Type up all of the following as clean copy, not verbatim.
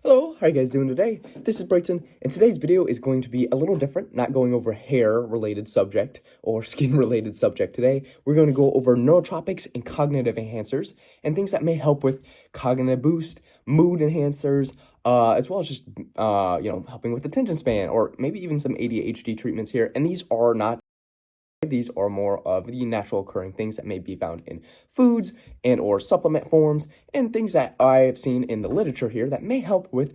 Hello, how are you guys doing today? This is Brayton, and today's video is going to be a little different, not going over hair-related subject or skin-related subject today. We're going to go over nootropics and cognitive enhancers, and things that may help with cognitive boost, mood enhancers, as well as just, helping with attention span, or maybe even some ADHD treatments here. And these are more of the natural occurring things that may be found in foods and or supplement forms, and things that I've seen in the literature here that may help with,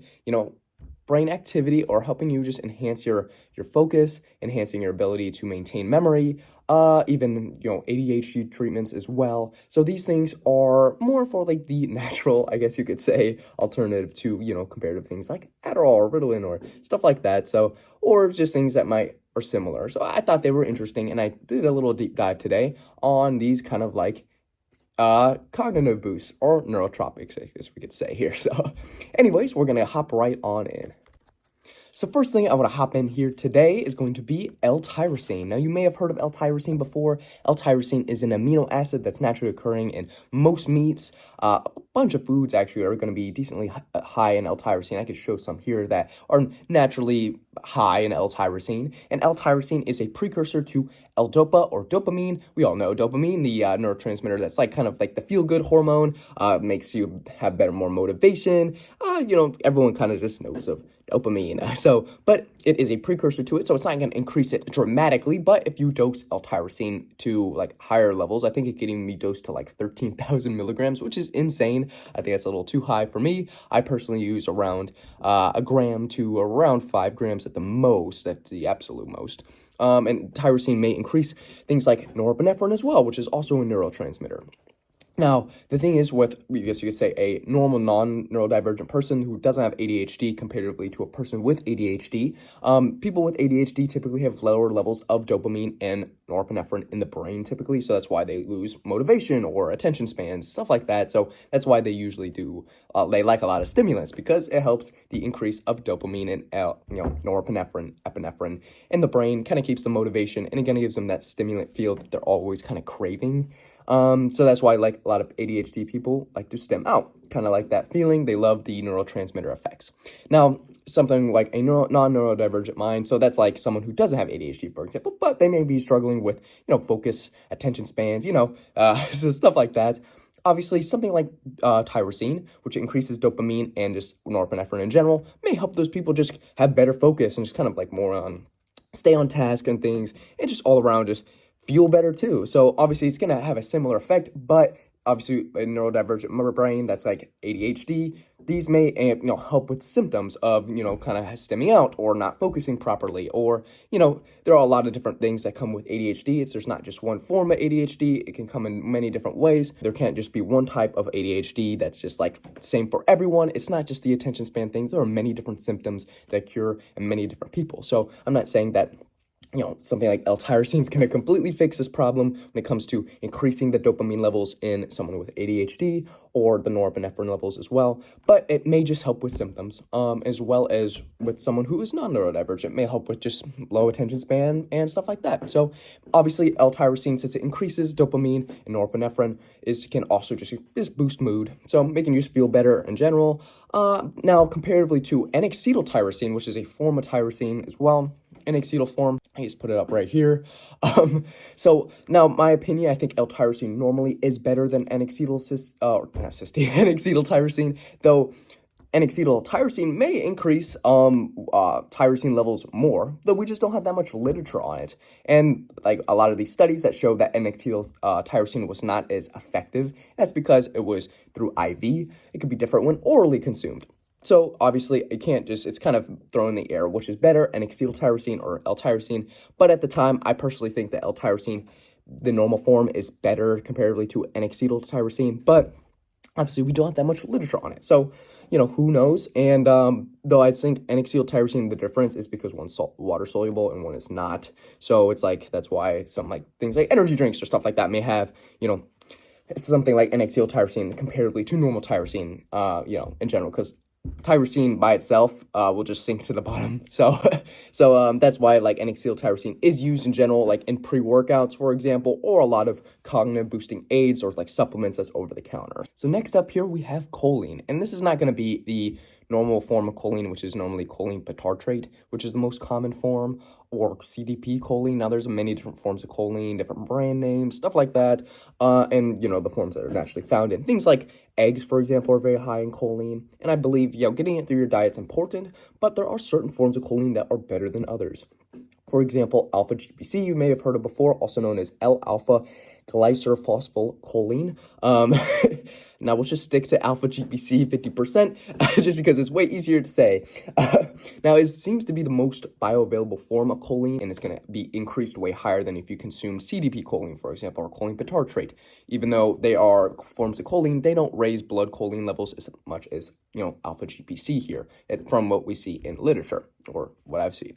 brain activity, or helping you just enhance your focus, enhancing your ability to maintain memory, even, ADHD treatments as well. So these things are more for like the natural, I guess you could say, alternative to, comparative things like Adderall or Ritalin or stuff like that. So, or just things that are similar. So I thought they were interesting, and I did a little deep dive today on these kind of like cognitive boosts or neurotropics, I guess we could say here. So anyways, we're gonna hop right on in. So first thing I want to hop in here today is going to be L-tyrosine. Now, you may have heard of L-tyrosine before. L-tyrosine is an amino acid that's naturally occurring in most meats. A bunch of foods actually are going to be decently high in L-tyrosine. I could show some here that are naturally high in L-tyrosine. And L-tyrosine is a precursor to L-dopa or dopamine. We all know dopamine, the neurotransmitter that's like kind of like the feel-good hormone, makes you have more motivation. Everyone kind of just knows of dopamine. But it is a precursor to it, so it's not going to increase it dramatically. But if you dose L-tyrosine to like higher levels, I think it can even be dosed to like 13,000 milligrams, which is insane. I think that's a little too high for me. I personally use around a gram to around 5 grams at the most. That's the absolute most. And tyrosine may increase things like norepinephrine as well, which is also a neurotransmitter. Now, the thing is with, I guess you could say, a normal non-neurodivergent person who doesn't have ADHD comparatively to a person with ADHD, people with ADHD typically have lower levels of dopamine and norepinephrine in the brain typically, so that's why they lose motivation or attention spans, stuff like that. So that's why they usually they like a lot of stimulants, because it helps the increase of dopamine and, norepinephrine, epinephrine in the brain, kind of keeps the motivation, and again, it gives them that stimulant feel that they're always kind of craving. So that's why like a lot of ADHD people like to stim out, kind of like that feeling. They love the neurotransmitter effects. Now, something like a non-neurodivergent mind, so that's like someone who doesn't have ADHD, for example, but they may be struggling with, focus, attention spans, so stuff like that. Obviously, something like tyrosine, which increases dopamine and just norepinephrine in general, may help those people just have better focus and just kind of like more on stay on task and things, and just all around just feel better too. So obviously it's going to have a similar effect, but obviously a neurodivergent brain that's like ADHD, these may help with symptoms of kind of stimming out or not focusing properly, or there are a lot of different things that come with ADHD. There's not just one form of ADHD. It can come in many different ways. There can't just be one type of ADHD that's just like same for everyone. It's not just the attention span things. There are many different symptoms that cure in many different people. So I'm not saying that something like L-tyrosine is going to completely fix this problem when it comes to increasing the dopamine levels in someone with ADHD or the norepinephrine levels as well. But it may just help with symptoms, as well as with someone who is non-neurodivergent, may help with just low attention span and stuff like that. So obviously L-tyrosine, since it increases dopamine and norepinephrine, can also just boost mood. So making you feel better in general. Now, comparatively to N-acetyltyrosine, which is a form of tyrosine as well, N-acetyl form, I just put it up right here. So now, my opinion, I think L-tyrosine normally is better than N-acetyltyrosine, though N-acetyltyrosine may increase tyrosine levels more, though we just don't have that much literature on it. And like a lot of these studies that show that N-acetyltyrosine was not as effective, that's because it was through IV. It could be different when orally consumed. So obviously it's kind of thrown in the air, which is better, N-acetyltyrosine or L-tyrosine. But at the time, I personally think that L-tyrosine, the normal form, is better comparatively to N-acetyltyrosine. But obviously, we don't have that much literature on it. So, who knows? And though I think N-acetyltyrosine, the difference is because one's water soluble and one is not. So it's like, that's why some like things like energy drinks or stuff like that may have, something like N-acetyltyrosine comparatively to normal tyrosine, in general, because tyrosine by itself will just sink to the bottom. So that's why like N-acetyltyrosine is used in general, like in pre-workouts, for example, or a lot of cognitive boosting aids or like supplements that's over the counter. So next up here we have choline, and this is not going to be the normal form of choline, which is normally choline bitartrate, which is the most common form, or CDP choline. Now, there's many different forms of choline, different brand names, stuff like that, and, the forms that are naturally found in things like eggs, for example, are very high in choline, and I believe, getting it through your diet is important, but there are certain forms of choline that are better than others. For example, alpha GPC, you may have heard of before, also known as L-alpha glycerphosphocholene. Now we'll just stick to alpha GPC 50%, just because it's way easier to say. Now, it seems to be the most bioavailable form of choline, and it's going to be increased way higher than if you consume CDP choline, for example, or choline bitartrate. Even though they are forms of choline, they don't raise blood choline levels as much as, alpha GPC here, from what we see in literature, or what I've seen.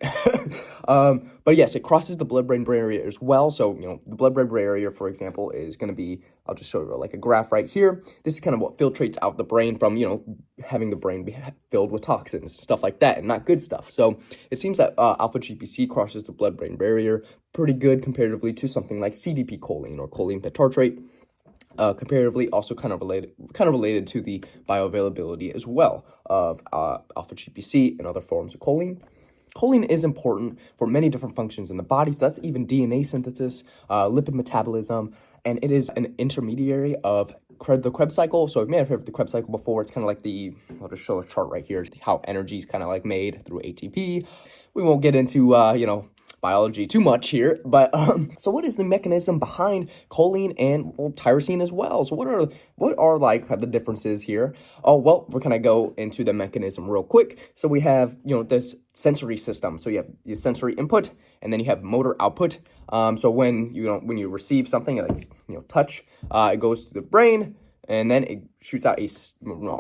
But yes, it crosses the blood-brain barrier as well. So, the blood-brain barrier, for example, is going to be, I'll just show you like a graph right here. This is kind of what filtrates out the brain from, having the brain be filled with toxins, stuff like that, and not good stuff. So it seems that alpha GPC crosses the blood-brain barrier pretty good comparatively to something like CDP choline or choline bitartrate. Comparatively, also kind of related to the bioavailability as well of alpha GPC and other forms of choline. Choline is important for many different functions in the body, so that's even DNA synthesis, lipid metabolism, and it is an intermediary of the Krebs cycle. So you may have heard of the Krebs cycle before. It's kind of like I'll just show a chart right here, how energy is kind of like made through ATP. We won't get into, biology too much here, but so what is the mechanism behind choline and tyrosine as well? So what are like the differences here? Oh, well, we're gonna go into the mechanism real quick. So we have this sensory system. So you have your sensory input, and then you have motor output. So when you receive something like touch, it goes to the brain, and then it shoots out a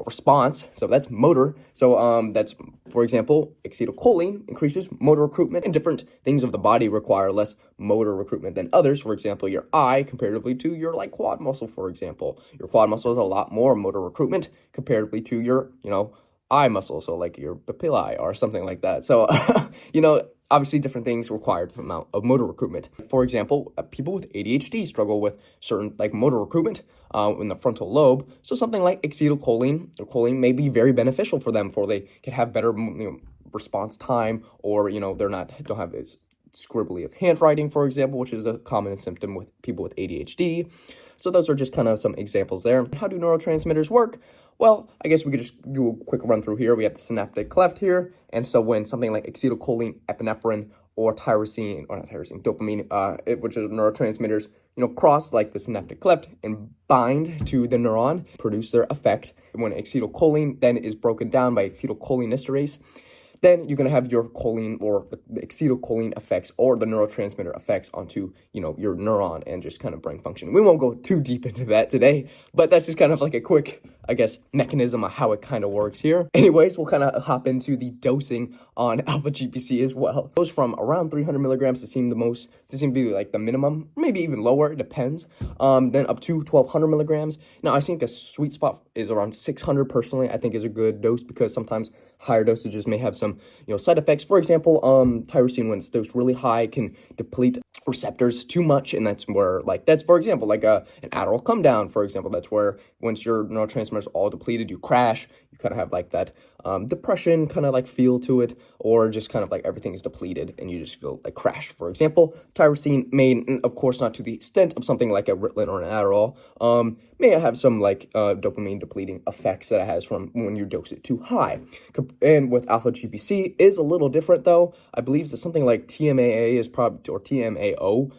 response. So that's motor. So that's, for example, acetylcholine increases motor recruitment, and different things of the body require less motor recruitment than others. For example, your eye comparatively to your quad muscle, for example. Your quad muscle has a lot more motor recruitment comparatively to your, eye muscle. So like your papillae or something like that. So, obviously different things require different amount of motor recruitment. For example, people with ADHD struggle with certain motor recruitment in the frontal lobe. So something like acetylcholine or choline may be very beneficial for them, for they can have better response time, or don't have this scribbly of handwriting, for example, which is a common symptom with people with ADHD. So those are just kind of some examples there. How do neurotransmitters work? Well, I guess we could just do a quick run through here. We have the synaptic cleft here, and so when something like acetylcholine, epinephrine, or dopamine, which are neurotransmitters, cross the synaptic cleft and bind to the neuron, produce their effect. When acetylcholine then is broken down by acetylcholinesterase, then you're going to have your choline or the acetylcholine effects or the neurotransmitter effects onto, your neuron and just kind of brain function. We won't go too deep into that today, but that's just kind of like a quick, mechanism of how it kind of works here. Anyways, we'll kind of hop into the dosing on alpha GPC as well. It goes from around 300 milligrams to seem to be like the minimum, maybe even lower, it depends. Then up to 1200 milligrams. Now, I think a sweet spot is around 600 personally, I think is a good dose, because sometimes higher dosages may have some, side effects. For example, tyrosine, when it's dosed really high, can deplete receptors too much, and that's where, for example, an Adderall come down, for example. That's where once your neurotransmitters all depleted, you crash. You kind of have that depression kind of feel to it, or just kind of everything is depleted and you just feel crashed. For example, tyrosine may, of course, not to the extent of something like a Ritalin or an Adderall, may have some dopamine depleting effects that it has from when you dose it too high. And with alpha GPC is a little different though. I believe that something like TMAA is probably, or TMAO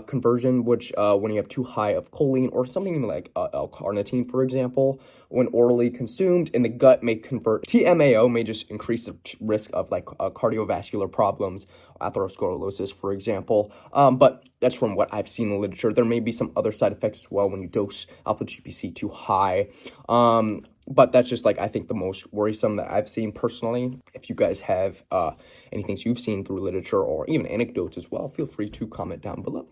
conversion, which when you have too high of choline, or something like L-carnitine, for example, when orally consumed in the gut, may convert. TMAO may just increase the risk of cardiovascular problems, atherosclerosis, for example. But that's from what I've seen in the literature. There may be some other side effects as well when you dose alpha GPC too high. But that's just I think the most worrisome that I've seen personally. If you guys have any things you've seen through literature or even anecdotes as well, feel free to comment down below.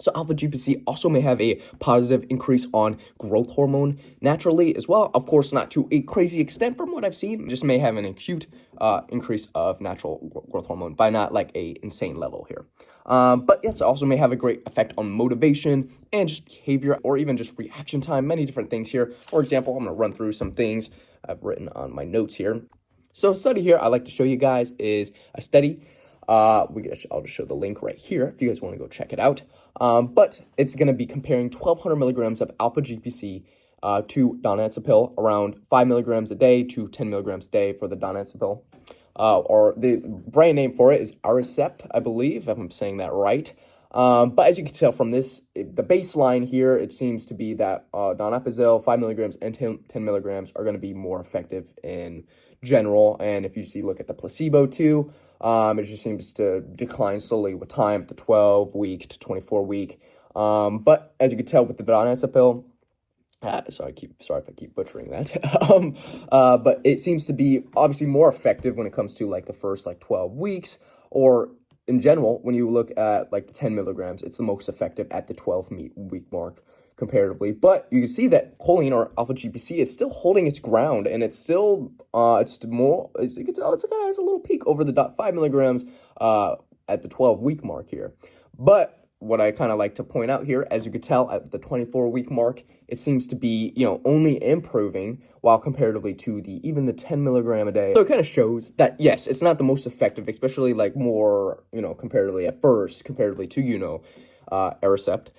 So alpha GPC also may have a positive increase on growth hormone naturally as well. Of course, not to a crazy extent from what I've seen. Just may have an acute increase of natural growth hormone, by not a insane level here. But yes, it also may have a great effect on motivation and just behavior, or even just reaction time, many different things here. For example, I'm going to run through some things I've written on my notes here. So a study here I like to show you guys is a study. I'll just show the link right here if you guys want to go check it out. But it's going to be comparing 1,200 milligrams of alpha GPC to donepezil, around 5 milligrams a day to 10 milligrams a day for the donepezil. Or the brand name for it is Aricept, I believe, if I'm saying that right. But as you can tell from this, the baseline here, it seems to be that donepezil, 5 milligrams and 10 milligrams are going to be more effective in general. And if you look at the placebo too, it just seems to decline slowly with time at the 12-week to 24-week. But as you can tell with the donepezil, sorry if I keep butchering that. But it seems to be obviously more effective when it comes to like the first 12 weeks, or in general, when you look at like the 10 milligrams, it's the most effective at the 12-week mark comparatively. But you can see that choline, or alpha GPC, is still holding its ground, and it's still you can tell it kind of has a little peak over the 5 milligrams at the 12-week mark here. But what I kind of like to point out here, as you could tell at the 24-week mark, it seems to be, only improving, while comparatively to even the 10 milligram a day. So it kind of shows that, yes, it's not the most effective, especially more, comparatively at first, comparatively to, Aricept.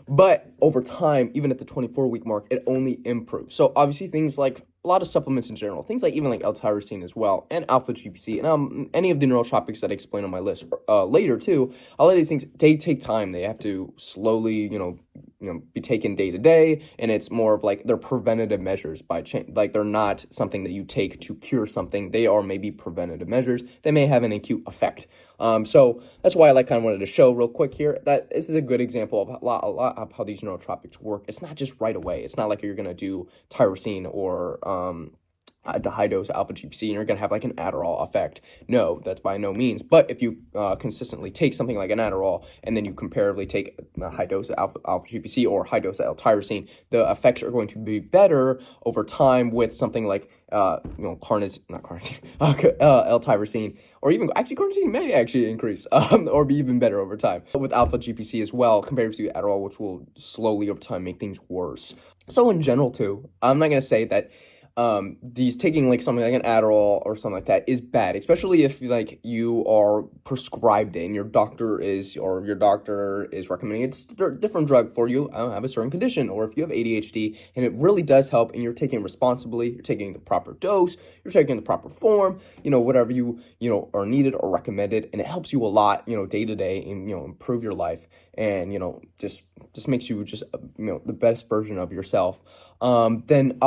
But over time, even at the 24-week mark, it only improves. So obviously things like a lot of supplements in general, things like even like Tyrosine as well, and alpha GPC, and any of the nootropics that I explain on my list later too, all of these things, they take time. They have to slowly, be taken day to day, and it's more of they're preventative measures by they're not something that you take to cure something. They are maybe preventative measures. They may have an acute effect. So that's why I kind of wanted to show real quick here that this is a good example of a lot of how these nootropics work. It's not just right away. It's not like you're gonna do Tyrosine or the high dose alpha GPC and you're going to have an Adderall effect. No, that's by no means. But if you consistently take something like an Adderall and then you comparatively take a high dose of alpha GPC or high dose of L-tyrosine, the effects are going to be better over time with something like L-tyrosine, or even carnitine may actually increase or be even better over time. But with alpha GPC as well, compared to Adderall, which will slowly over time make things worse. So in general too, I'm not going to say that these taking something like an Adderall or something like that is bad, especially if you are prescribed it and your doctor is recommending a different drug for you. Have a certain condition, or if you have ADHD and it really does help and you're taking it responsibly, you're taking the proper dose, you're taking the proper form, whatever you are needed or recommended, and it helps you a lot, day to day, and improve your life, and just makes you just the best version of yourself. Then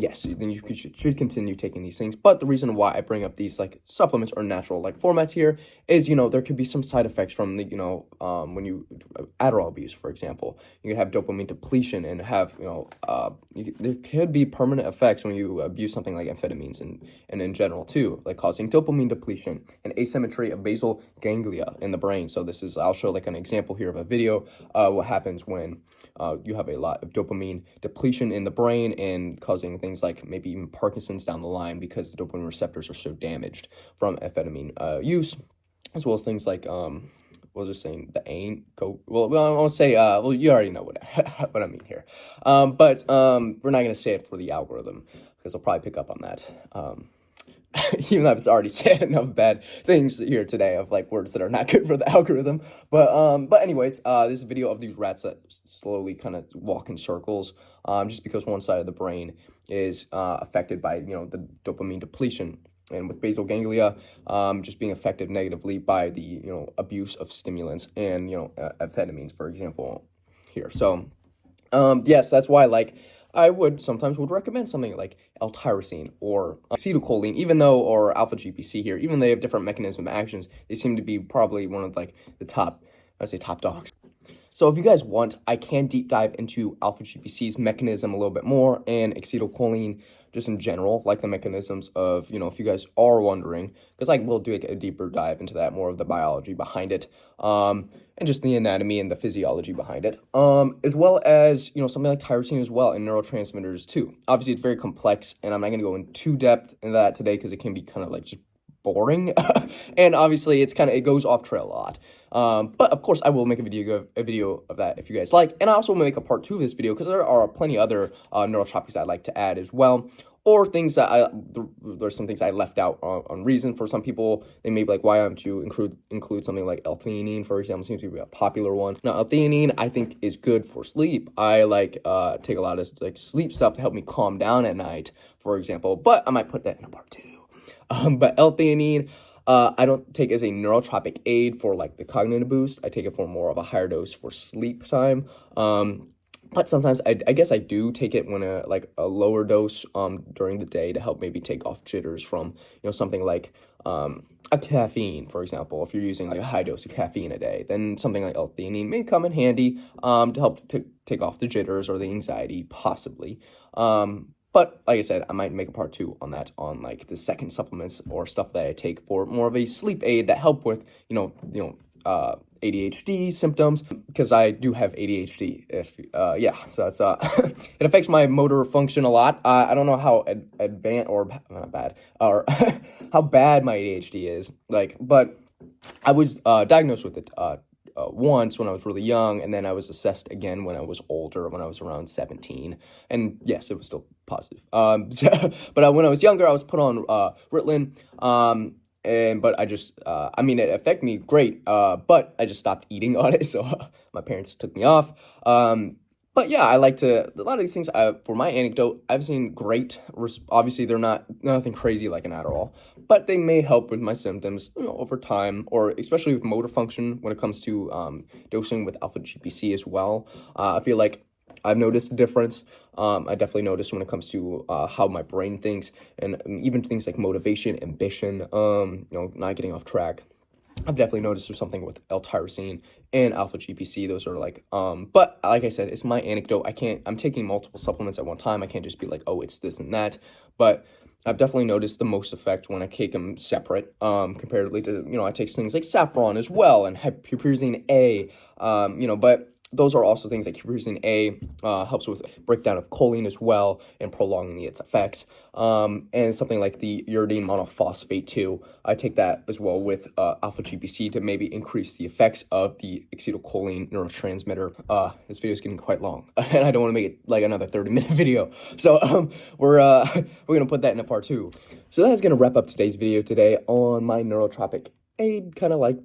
yes, then you should continue taking these things. But the reason why I bring up these supplements or natural formats here is there could be some side effects from the when you Adderall abuse, for example. You could have dopamine depletion and have there could be permanent effects when you abuse something like amphetamines and in general too, causing dopamine depletion and asymmetry of basal ganglia in the brain. So I'll show an example here of a video what happens when you have a lot of dopamine depletion in the brain and causing things like maybe even Parkinson's down the line, because the dopamine receptors are so damaged from amphetamine use, as well as things like we'll just say the I won't say you already know what what I mean here, but we're not going to say it for the algorithm because I'll probably pick up on that. Even though I've already said enough bad things here today of words that are not good for the algorithm. But anyways, this video of these rats that slowly kind of walk in circles, just because one side of the brain is affected by the dopamine depletion, and with basal ganglia just being affected negatively by the abuse of stimulants and amphetamines, for example, here. So yes, that's why I sometimes would recommend something like L-tyrosine or acetylcholine, or alpha GPC here, even though they have different mechanism of actions, they seem to be probably one of the top dogs. So if you guys want, I can deep dive into alpha GPC's mechanism a little bit more, and acetylcholine just in general, the mechanisms of, if you guys are wondering, because I will do a deeper dive into that, more of the biology behind it, and just the anatomy and the physiology behind it, as well as, something like tyrosine as well, and neurotransmitters too. Obviously, it's very complex, and I'm not going to go in too depth in that today, because it can be kind of just boring, and obviously it goes off trail a lot. But of course I will make a video of that if you guys like, and I also will make a part 2 of this video because there are plenty other neurotropics I'd like to add as well. or things that there's some things I left out on reason. For some people, they may be like, why don't you include something like L-theanine, for example, seems to be a popular one. Now, L-theanine, I think, is good for sleep. I like take a lot of like sleep stuff to help me calm down at night, for example, but I might put that in a part 2. But L-theanine, I don't take as a neurotropic aid for like the cognitive boost. I take it for more of a higher dose for sleep time. But sometimes I guess I do take it when like a lower dose during the day to help maybe take off jitters from something like a caffeine, for example. If you're using like a high dose of caffeine a day, then something like L-theanine may come in handy to help to take off the jitters or the anxiety, possibly. But like I said, I might make a part 2 on that, on like the second supplements or stuff that I take for more of a sleep aid that help with, ADHD symptoms, because I do have ADHD. So that's it affects my motor function a lot. I don't know how advanced or not bad or how bad my ADHD is, but I was diagnosed with it once when I was really young, and then I was assessed again when I was older, when I was around 17, and yes, it was still positive. But when I was younger, I was put on Ritalin, but I just, it affected me great, but I just stopped eating on it, so my parents took me off. But yeah, I like to, a lot of these things, for my anecdote, I've seen great, obviously they're nothing crazy like an Adderall, but they may help with my symptoms, over time, or especially with motor function when it comes to dosing with alpha GPC as well. I feel like I've noticed a difference. I definitely noticed when it comes to how my brain thinks, and even things like motivation, ambition, not getting off track. I've definitely noticed there's something with L-tyrosine and alpha GPC. Those are like, but like I said, it's my anecdote. I'm taking multiple supplements at one time. I can't just be like, oh, it's this and that. But I've definitely noticed the most effect when I take them separate, comparatively to, I take things like saffron as well and huperzine A, but those are also things like huperzine A helps with breakdown of choline as well and prolonging its effects. And something like the uridine monophosphate too, I take that as well with alpha GPC to maybe increase the effects of the acetylcholine neurotransmitter. This video is getting quite long, and I don't want to make it like another 30-minute video. So we're gonna put that in a part 2. So that's gonna wrap up today's video today on my neurotropic aid, kind of like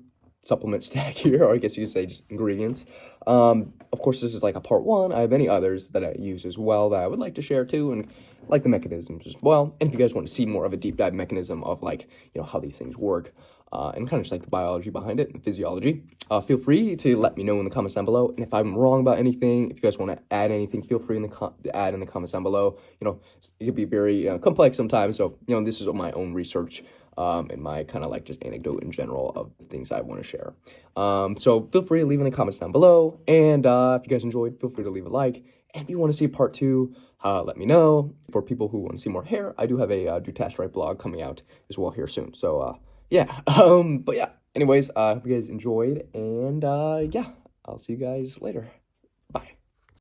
supplement stack here, or I guess you could say just ingredients. Of course, this is like a part 1. I have many others that I use as well that I would like to share too, and like the mechanisms as well. And if you guys want to see more of a deep dive mechanism of like, how these things work, and kind of just like the biology behind it and physiology, feel free to let me know in the comments down below. And if I'm wrong about anything, if you guys want to add anything, feel free to add in the comments down below. It could be very complex sometimes, so this is my own research and my kind of like just anecdote in general of the things I want to share. So feel free to leave in the comments down below, and if you guys enjoyed, feel free to leave a like. And if you want to see part 2, let me know. For people who want to see more hair, I do have a dutasteride blog coming out as well here soon. So yeah, but yeah, anyways, hope you guys enjoyed, and yeah, I'll see you guys later.